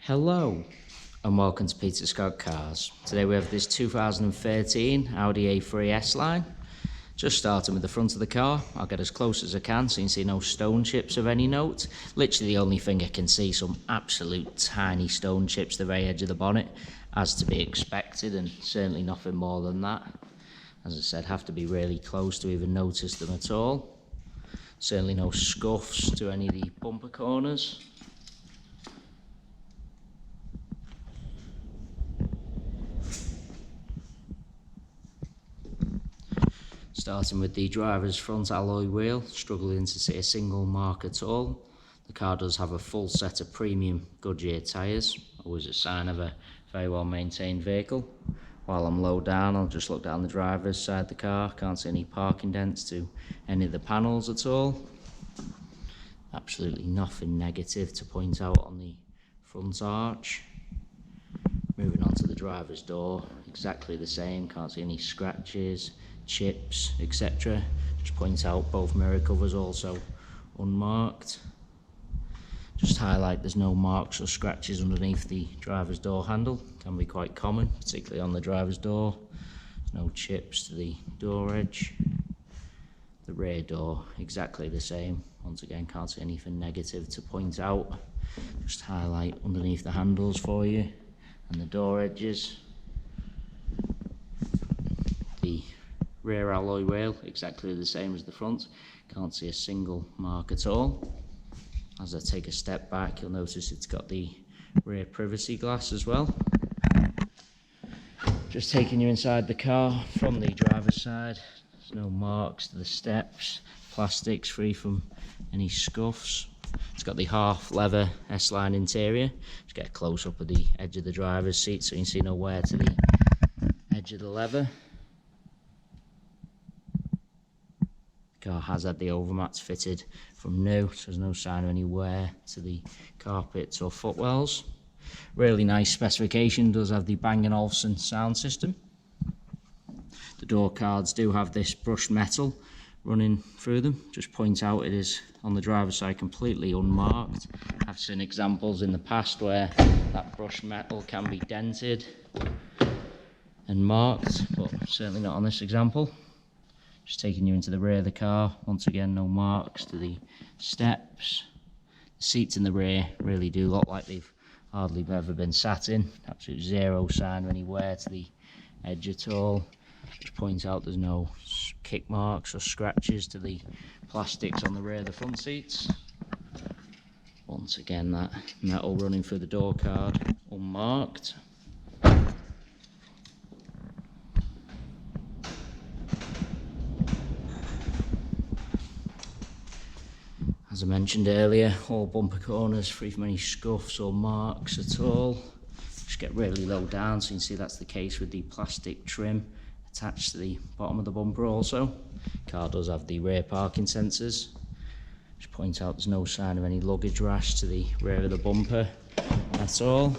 Hello and welcome to Peter Scott Cars. Today we have this 2013 Audi A3 S-Line. Just starting with the front of the car. I'll get as close as I can so you can see no stone chips of any note. Literally the only thing I can see, some absolute tiny stone chips at the very edge of the bonnet, as to be expected, and certainly nothing more than that. As I said, have to be really close to even notice them at all. Certainly no scuffs to any of the bumper corners. Starting with the driver's front alloy wheel, struggling to see a single mark at all. The car does have a full set of premium Goodyear tyres, always a sign of a very well maintained vehicle. While I'm low down, I'll just look down the driver's side of the car, can't see any parking dents to any of the panels at all. Absolutely nothing negative to point out on the front arch. Moving on to the driver's door, exactly the same, can't see any scratches, chips, etc. Just point out both mirror covers also unmarked. Just highlight there's no marks or scratches underneath the driver's door handle, can be quite common, particularly on the driver's door. There's no chips to the door edge. The rear door, exactly the same. Once again, can't see anything negative to point out. Just highlight underneath the handles for you and the door edges. The rear alloy wheel, exactly the same as the front. Can't see a single mark at all. As I take a step back, you'll notice it's got the rear privacy glass as well. Just taking you inside the car from the driver's side. There's no marks to the steps. Plastics free from any scuffs. It's got the half leather S-Line interior. Just get a close up of the edge of the driver's seat so you can see no wear to the edge of the leather. The car has had the overmats fitted from new, so there's no sign of any wear to the carpets or footwells. Really nice specification, does have the Bang & Olufsen sound system. The door cards do have this brushed metal running through them. Just point out it is on the driver's side completely unmarked. I've seen examples in the past where that brushed metal can be dented and marked, but certainly not on this example. Just taking you into the rear of the car. Once again, no marks to the steps. The seats in the rear really do look like they've hardly ever been sat in. Absolutely zero sign of any wear to the edge at all. Just point out there's no kick marks or scratches to the plastics on the rear of the front seats. Once again, that metal running through the door card, unmarked. As I mentioned earlier, all bumper corners free from any scuffs or marks at all. Just get really low down so you can see that's the case with the plastic trim attached to the bottom of the bumper also. Car does have the rear parking sensors. Just point out there's no sign of any luggage rash to the rear of the bumper at all.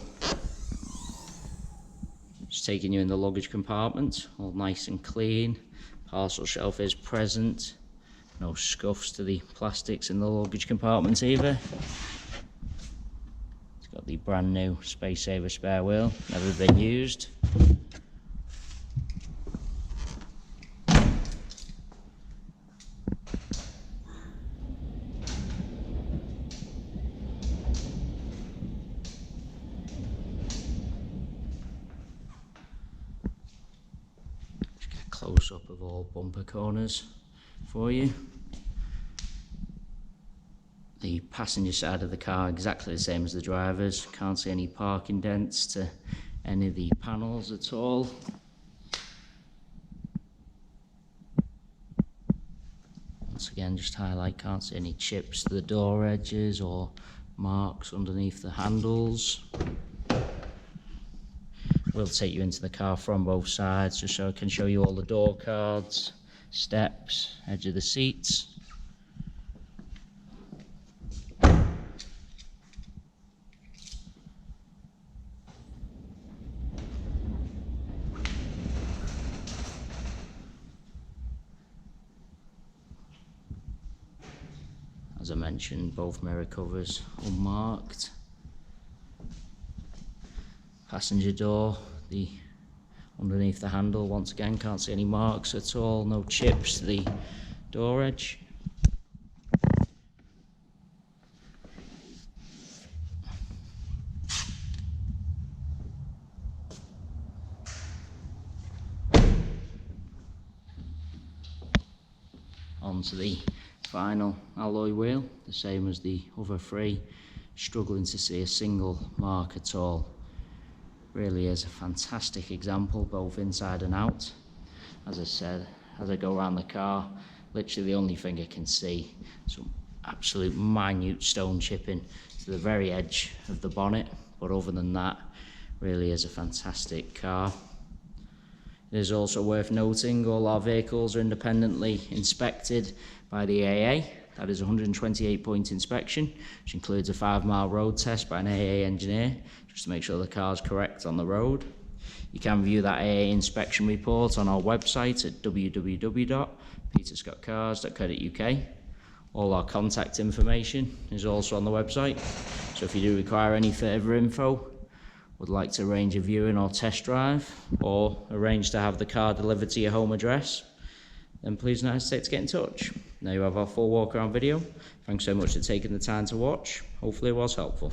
Just taking you in the luggage compartment, all nice and clean. Parcel shelf is present. No scuffs to the plastics in the luggage compartment either. It's got the brand new Space Saver spare wheel, never been used. Just get a close up of all bumper corners for you. The passenger side of the car exactly the same as the driver's. Can't see any parking dents to any of the panels at all. Once again, just highlight, can't see any chips to the door edges or marks underneath the handles. We'll take you into the car from both sides just so I can show you all the door cards, steps, edge of the seats. As I mentioned, both mirror covers unmarked. Passenger door, the underneath the handle, once again can't see any marks at all, no chips to the door edge. Onto the final alloy wheel, the same as the other three, struggling to see a single mark at all. Really is a fantastic example, both inside and out. As I said, as I go around the car, literally the only thing I can see, some absolute minute stone chipping to the very edge of the bonnet, but other than that, really is a fantastic car. It is also worth noting all our vehicles are independently inspected by the AA. That is a 128-point inspection, which includes a 5-mile road test by an AA engineer, just to make sure the car is correct on the road. You can view that AA inspection report on our website at www.peterscottcars.co.uk. All our contact information is also on the website, so if you do require any further info, would like to arrange a viewing or test drive, or arrange to have the car delivered to your home address, then please don't hesitate to get in touch. Now you have our full walk around video. Thanks so much for taking the time to watch. Hopefully it was helpful.